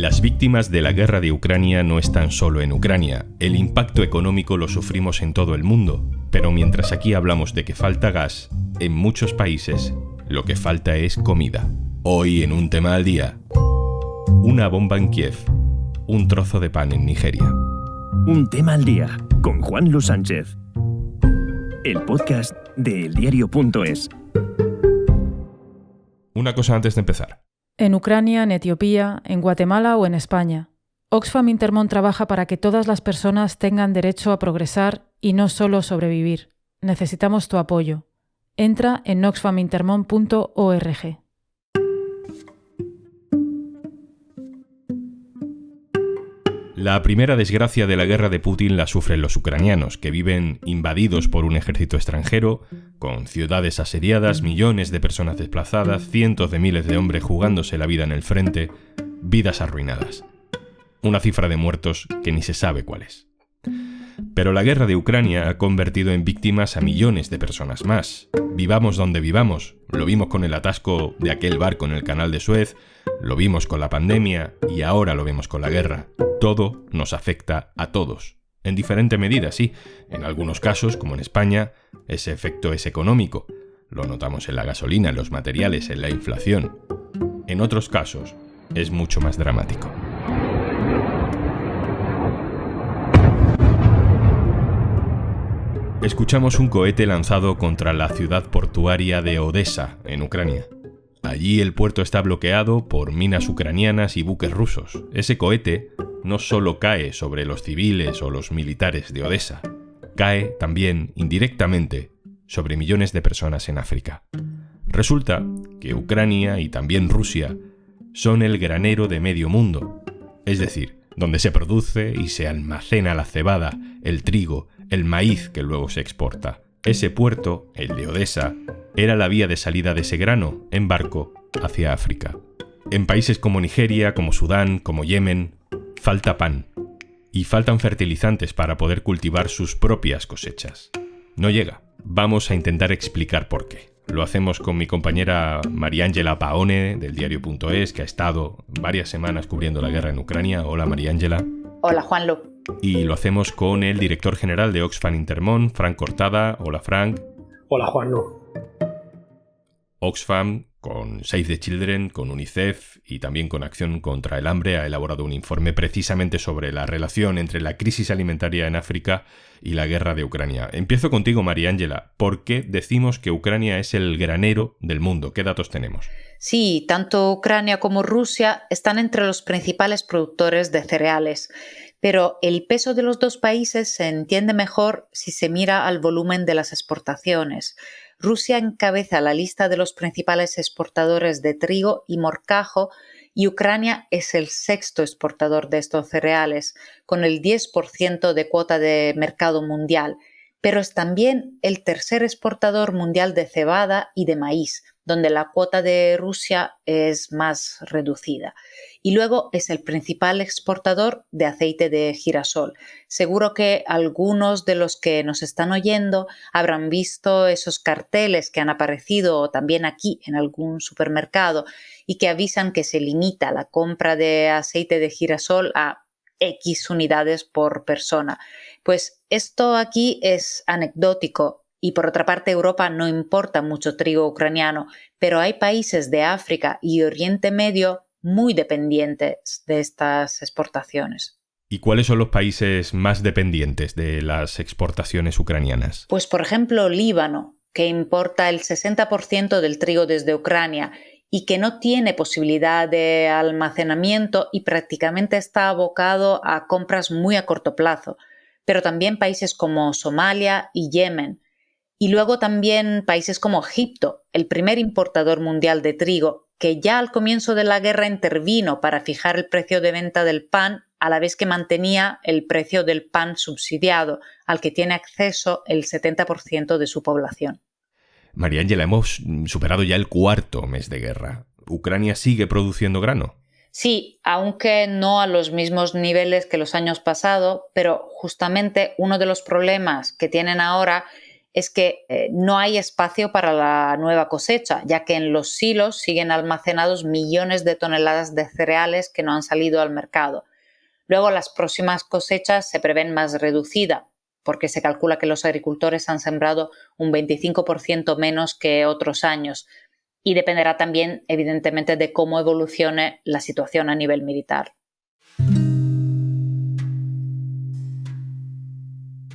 Las víctimas de la guerra de Ucrania no están solo en Ucrania. El impacto económico lo sufrimos en todo el mundo. Pero mientras aquí hablamos de que falta gas, en muchos países lo que falta es comida. Hoy en Un Tema al Día, una bomba en Kiev, un trozo de pan en Nigeria. Un Tema al Día, con Juan Luis Sánchez. El podcast de eldiario.es. Una cosa antes de empezar. En Ucrania, en Etiopía, en Guatemala o en España. Oxfam Intermón trabaja para que todas las personas tengan derecho a progresar y no solo sobrevivir. Necesitamos tu apoyo. Entra en oxfamintermon.org. La primera desgracia de la guerra de Putin la sufren los ucranianos, que viven invadidos por un ejército extranjero, con ciudades asediadas, millones de personas desplazadas, cientos de miles de hombres jugándose la vida en el frente, vidas arruinadas. Una cifra de muertos que ni se sabe cuál es. Pero la guerra de Ucrania ha convertido en víctimas a millones de personas más. Vivamos donde vivamos. Lo vimos con el atasco de aquel barco en el canal de Suez, lo vimos con la pandemia y ahora lo vemos con la guerra. Todo nos afecta a todos. En diferente medida, sí. En algunos casos, como en España, ese efecto es económico. Lo notamos en la gasolina, en los materiales, en la inflación. En otros casos, es mucho más dramático. Escuchamos un cohete lanzado contra la ciudad portuaria de Odessa, en Ucrania. Allí el puerto está bloqueado por minas ucranianas y buques rusos. Ese cohete no solo cae sobre los civiles o los militares de Odessa, cae también, indirectamente, sobre millones de personas en África. Resulta que Ucrania y también Rusia son el granero de medio mundo, es decir, donde se produce y se almacena la cebada, el trigo, el maíz que luego se exporta. Ese puerto, el de Odessa, era la vía de salida de ese grano, en barco, hacia África. En países como Nigeria, como Sudán, como Yemen, falta pan. Y faltan fertilizantes para poder cultivar sus propias cosechas. No llega. Vamos a intentar explicar por qué. Lo hacemos con mi compañera Mariángela Paone, del diario.es, que ha estado varias semanas cubriendo la guerra en Ucrania. Hola, Mariángela. Hola, Juanlu. Y lo hacemos con el director general de Oxfam Intermón, Frank Cortada. Hola, Frank. Hola, Juanlu. Oxfam, con Save the Children, con UNICEF y también con Acción contra el Hambre, ha elaborado un informe precisamente sobre la relación entre la crisis alimentaria en África y la guerra de Ucrania. Empiezo contigo, Mariángela. ¿Por qué decimos que Ucrania es el granero del mundo? ¿Qué datos tenemos? Sí, tanto Ucrania como Rusia están entre los principales productores de cereales, pero el peso de los dos países se entiende mejor si se mira al volumen de las exportaciones. Rusia encabeza la lista de los principales exportadores de trigo y morcajo y Ucrania es el sexto exportador de estos cereales, con el 10% de cuota de mercado mundial, pero es también el tercer exportador mundial de cebada y de maíz, donde la cuota de Rusia es más reducida. Y luego es el principal exportador de aceite de girasol. Seguro que algunos de los que nos están oyendo habrán visto esos carteles que han aparecido también aquí en algún supermercado y que avisan que se limita la compra de aceite de girasol a X unidades por persona. Pues esto aquí es anecdótico. Y por otra parte, Europa no importa mucho trigo ucraniano, pero hay países de África y Oriente Medio muy dependientes de estas exportaciones. ¿Y cuáles son los países más dependientes de las exportaciones ucranianas? Pues, por ejemplo, Líbano, que importa el 60% del trigo desde Ucrania y que no tiene posibilidad de almacenamiento y prácticamente está abocado a compras muy a corto plazo. Pero también países como Somalia y Yemen. Y luego también países como Egipto, el primer importador mundial de trigo, que ya al comienzo de la guerra intervino para fijar el precio de venta del pan, a la vez que mantenía el precio del pan subsidiado, al que tiene acceso el 70% de su población. Mariángela, hemos superado ya el cuarto mes de guerra. ¿Ucrania sigue produciendo grano? Sí, aunque no a los mismos niveles que los años pasados, pero justamente uno de los problemas que tienen ahora es que no hay espacio para la nueva cosecha, ya que en los silos siguen almacenados millones de toneladas de cereales que no han salido al mercado. Luego, las próximas cosechas se prevén más reducidas, porque se calcula que los agricultores han sembrado un 25% menos que otros años, y dependerá también, evidentemente, de cómo evolucione la situación a nivel militar.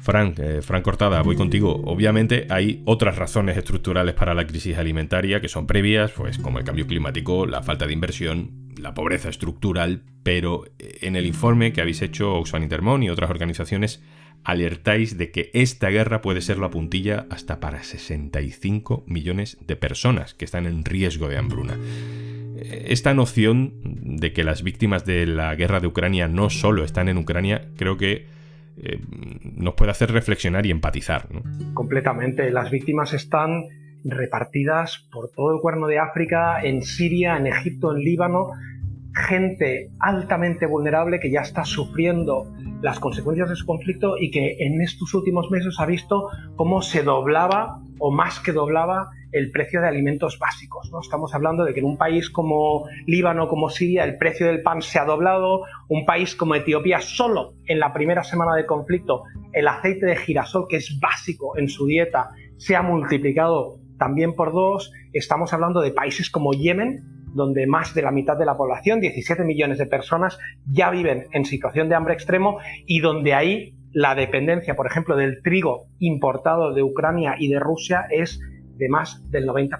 Frank Cortada, voy contigo. Obviamente hay otras razones estructurales para la crisis alimentaria que son previas, pues como el cambio climático, la falta de inversión, la pobreza estructural, pero en el informe que habéis hecho Oxfam Intermón y otras organizaciones alertáis de que esta guerra puede ser la puntilla hasta para 65 millones de personas que están en riesgo de hambruna. Esta noción de que las víctimas de la guerra de Ucrania no solo están en Ucrania, creo que nos puede hacer reflexionar y empatizar, ¿no? Completamente. Las víctimas están repartidas por todo el Cuerno de África, en Siria, en Egipto, en Líbano. Gente altamente vulnerable que ya está sufriendo las consecuencias de su conflicto y que en estos últimos meses ha visto cómo se doblaba, o más que doblaba, el precio de alimentos básicos, ¿no? Estamos hablando de que en un país como Líbano, como Siria, el precio del pan se ha doblado. Un país como Etiopía, solo en la primera semana de conflicto, el aceite de girasol, que es básico en su dieta, se ha multiplicado también por 2. Estamos hablando de países como Yemen, donde más de la mitad de la población, 17 millones de personas, ya viven en situación de hambre extremo, y donde ahí la dependencia, por ejemplo, del trigo importado de Ucrania y de Rusia es de más del 90%.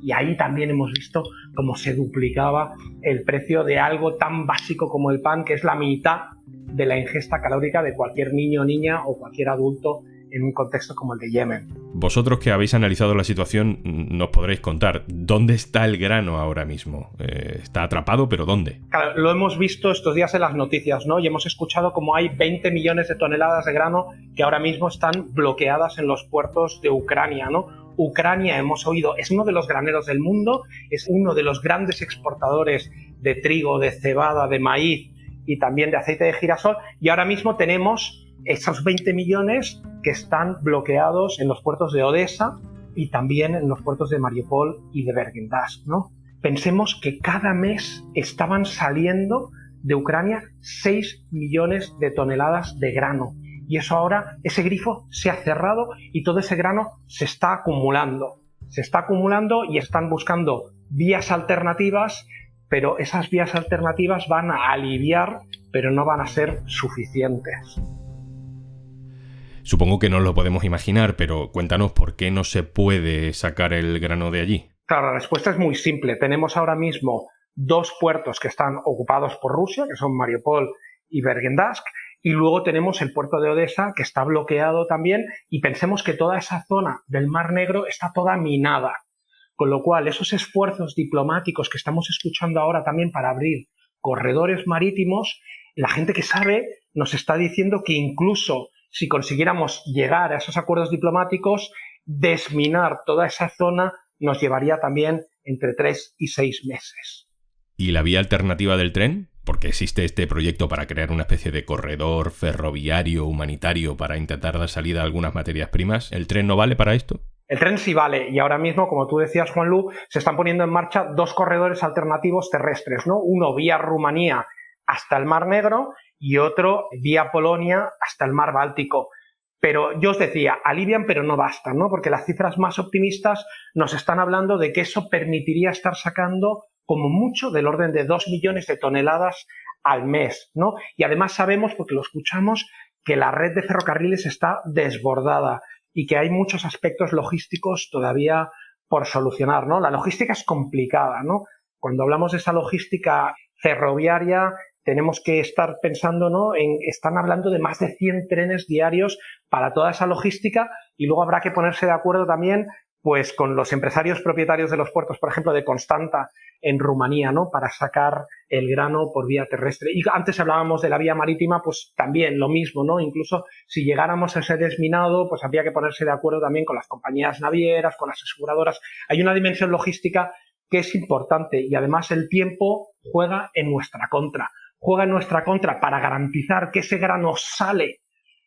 Y ahí también hemos visto cómo se duplicaba el precio de algo tan básico como el pan, que es la mitad de la ingesta calórica de cualquier niño o niña o cualquier adulto en un contexto como el de Yemen. Vosotros que habéis analizado la situación nos podréis contar, ¿dónde está el grano ahora mismo? ¿Está atrapado, pero dónde? Claro, lo hemos visto estos días en las noticias, ¿no? Y hemos escuchado cómo hay 20 millones de toneladas de grano que ahora mismo están bloqueadas en los puertos de Ucrania, ¿no? Ucrania, hemos oído, es uno de los graneros del mundo, es uno de los grandes exportadores de trigo, de cebada, de maíz y también de aceite de girasol, y ahora mismo tenemos esos 20 millones que están bloqueados en los puertos de Odesa y también en los puertos de Mariupol y de Bergendask, ¿no? Pensemos que cada mes estaban saliendo de Ucrania 6 millones de toneladas de grano, y eso ahora, ese grifo se ha cerrado y todo ese grano se está acumulando y están buscando vías alternativas, pero esas vías alternativas van a aliviar, pero no van a ser suficientes. Supongo que no lo podemos imaginar, pero cuéntanos por qué no se puede sacar el grano de allí. Claro, la respuesta es muy simple. Tenemos ahora mismo 2 puertos que están ocupados por Rusia, que son Mariupol y Bergendask, y luego tenemos el puerto de Odesa, que está bloqueado también, y pensemos que toda esa zona del Mar Negro está toda minada. Con lo cual, esos esfuerzos diplomáticos que estamos escuchando ahora también para abrir corredores marítimos, la gente que sabe nos está diciendo que incluso si consiguiéramos llegar a esos acuerdos diplomáticos, desminar toda esa zona nos llevaría también entre 3 y 6 meses. ¿Y la vía alternativa del tren? Porque existe este proyecto para crear una especie de corredor ferroviario humanitario para intentar dar salida a algunas materias primas. ¿El tren no vale para esto? El tren sí vale, y ahora mismo, como tú decías, Juanlu, se están poniendo en marcha 2 corredores alternativos terrestres, ¿no? Uno vía Rumanía hasta el Mar Negro y otro vía Polonia hasta el Mar Báltico. Pero yo os decía, alivian pero no bastan, ¿no? Porque las cifras más optimistas nos están hablando de que eso permitiría estar sacando como mucho del orden de 2 millones de toneladas al mes, ¿no? Y además sabemos, porque lo escuchamos, que la red de ferrocarriles está desbordada y que hay muchos aspectos logísticos todavía por solucionar, ¿no? La logística es complicada, ¿no? Cuando hablamos de esa logística ferroviaria, tenemos que estar pensando, ¿no? Están hablando de más de 100 trenes diarios para toda esa logística, y luego habrá que ponerse de acuerdo también pues con los empresarios propietarios de los puertos, por ejemplo, de Constanta en Rumanía, ¿no? Para sacar el grano por vía terrestre. Y antes hablábamos de la vía marítima, pues también lo mismo, ¿no? Incluso si llegáramos a ese desminado, pues habría que ponerse de acuerdo también con las compañías navieras, con las aseguradoras. Hay una dimensión logística que es importante, y además el tiempo juega en nuestra contra. Juega en nuestra contra para garantizar que ese grano sale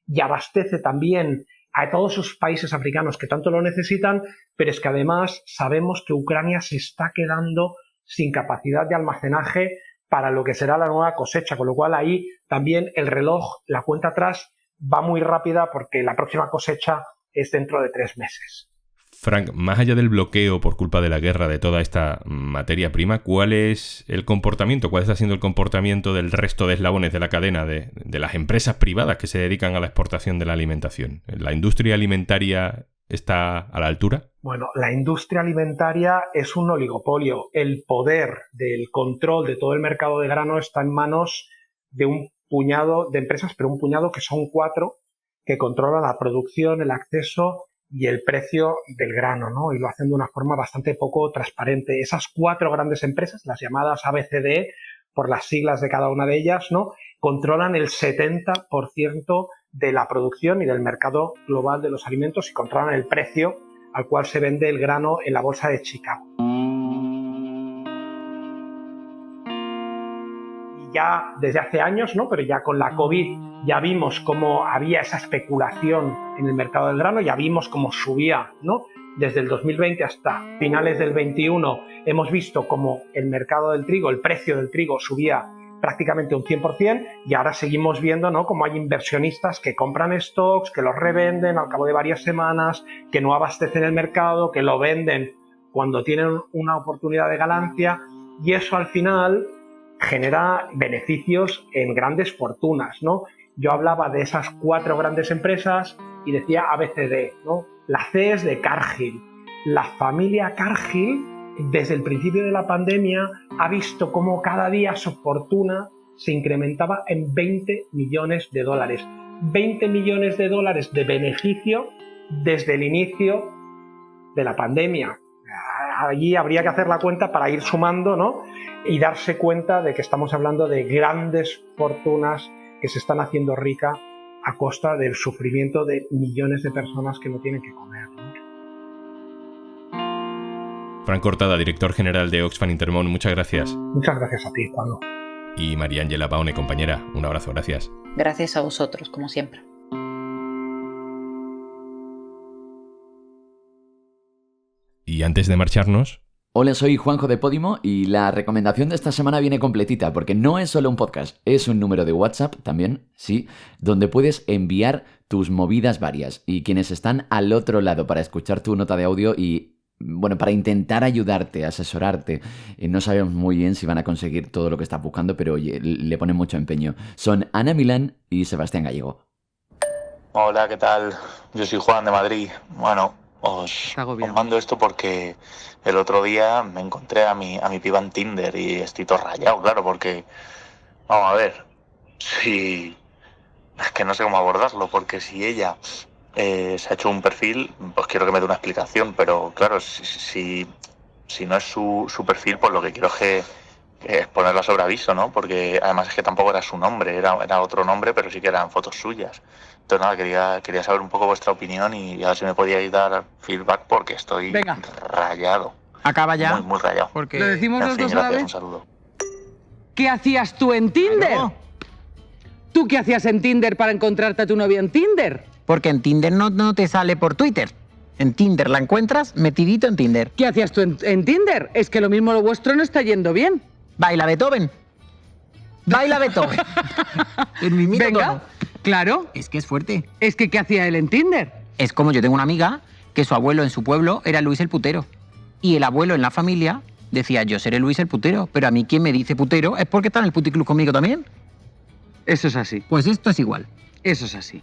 y abastece también a todos esos países africanos que tanto lo necesitan, pero es que además sabemos que Ucrania se está quedando sin capacidad de almacenaje para lo que será la nueva cosecha, con lo cual ahí también el reloj, la cuenta atrás, va muy rápida porque la próxima cosecha es dentro de 3 meses. Frank, más allá del bloqueo por culpa de la guerra de toda esta materia prima, ¿cuál es el comportamiento? ¿Cuál está siendo el comportamiento del resto de eslabones de la cadena de las empresas privadas que se dedican a la exportación de la alimentación? ¿La industria alimentaria está a la altura? Bueno, la industria alimentaria es un oligopolio. El poder del control de todo el mercado de grano está en manos de un puñado de empresas, pero un puñado que son 4 que controlan la producción, el acceso y el precio del grano, ¿no? Y lo hacen de una forma bastante poco transparente. Esas 4 grandes empresas, las llamadas ABCDE, por las siglas de cada una de ellas, ¿no?, controlan el 70% de la producción y del mercado global de los alimentos y controlan el precio al cual se vende el grano en la bolsa de Chicago. Y ya desde hace años, ¿no?, pero ya con la COVID ya vimos cómo había esa especulación en el mercado del grano, ya vimos cómo subía, ¿no? Desde el 2020 hasta finales del 21 hemos visto cómo el mercado del trigo, el precio del trigo subía prácticamente un 100%, y ahora seguimos viendo, ¿no?, cómo hay inversionistas que compran stocks, que los revenden al cabo de varias semanas, que no abastecen el mercado, que lo venden cuando tienen una oportunidad de ganancia, y eso al final genera beneficios en grandes fortunas, ¿no? Yo hablaba de esas 4 grandes empresas y decía ABCD, ¿no? La C es de Cargill. La familia Cargill, desde el principio de la pandemia, ha visto cómo cada día su fortuna se incrementaba en $20 millones. $20 millones de beneficio desde el inicio de la pandemia. Allí habría que hacer la cuenta para ir sumando, ¿no?, y darse cuenta de que estamos hablando de grandes fortunas que se están haciendo ricas a costa del sufrimiento de millones de personas que no tienen que comer, ¿no? Frank Cortada, director general de Oxfam Intermón, muchas gracias. Muchas gracias a ti, Juan. Y María Ángela Paone, compañera, un abrazo, gracias. Gracias a vosotros, como siempre. Y antes de marcharnos... Hola, soy Juanjo de Podimo y la recomendación de esta semana viene completita porque no es solo un podcast, es un número de WhatsApp también, sí, donde puedes enviar tus movidas varias y quienes están al otro lado para escuchar tu nota de audio y, bueno, para intentar ayudarte, asesorarte. No sabemos muy bien si van a conseguir todo lo que estás buscando, pero oye, le ponen mucho empeño. Son Ana Milán y Sebastián Gallego. Hola, ¿qué tal? Yo soy Juan de Madrid. Bueno, os mando esto porque el otro día me encontré a mi piba en Tinder y estoy todo rayado, claro, porque, vamos a ver, si... Es que no sé cómo abordarlo, porque si ella se ha hecho un perfil, pues quiero que me dé una explicación, pero claro, si no es su perfil, pues lo que quiero es ponerla sobre aviso, ¿no? Porque además es que tampoco era su nombre, era otro nombre, pero sí que eran fotos suyas. Entonces nada, quería saber un poco vuestra opinión y a ver si me podíais dar feedback porque estoy rayado. Acaba ya. Muy, muy rayado. Porque... ¿Lo decimos los dos a la vez? Un saludo. ¿Qué hacías tú en Tinder? Claro. ¿Tú qué hacías en Tinder para encontrarte a tu novia en Tinder? Porque en Tinder no te sale por Twitter. En Tinder la encuentras metidito en Tinder. ¿Qué hacías tú en Tinder? Es que lo mismo lo vuestro no está yendo bien. Baila Beethoven. Baila Beethoven. El mismito Venga, tono. claro. Es que es fuerte. Es que ¿qué hacía él en Tinder? Es como yo tengo una amiga que su abuelo en su pueblo era Luis el Putero. Y el abuelo en la familia decía, yo seré Luis el Putero, pero a mí quien me dice putero es porque está en el puticlub conmigo también. Eso es así. Pues esto es igual. Eso es así.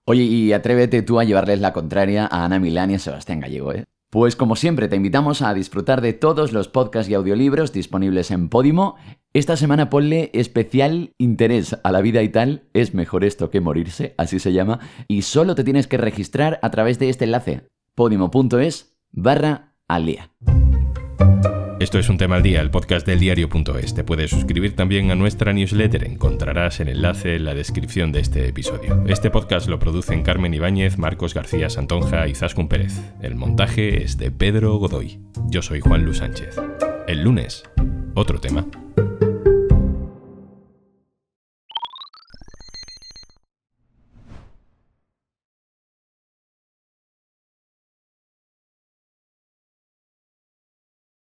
Oye, y atrévete tú a llevarles la contraria a Ana Milán y a Sebastián Gallego, ¿eh? Pues como siempre, te invitamos a disfrutar de todos los podcasts y audiolibros disponibles en Podimo. Esta semana ponle especial interés a la vida y tal, es mejor esto que morirse, así se llama, y solo te tienes que registrar a través de este enlace, podimo.es/aldía. Esto es Un Tema al Día, el podcast del diario.es. Te puedes suscribir también a nuestra newsletter. Encontrarás el enlace en la descripción de este episodio. Este podcast lo producen Carmen Ibáñez, Marcos García Santonja y Zaskun Pérez. El montaje es de Pedro Godoy. Yo soy Juan Luis Sánchez. El lunes, otro tema.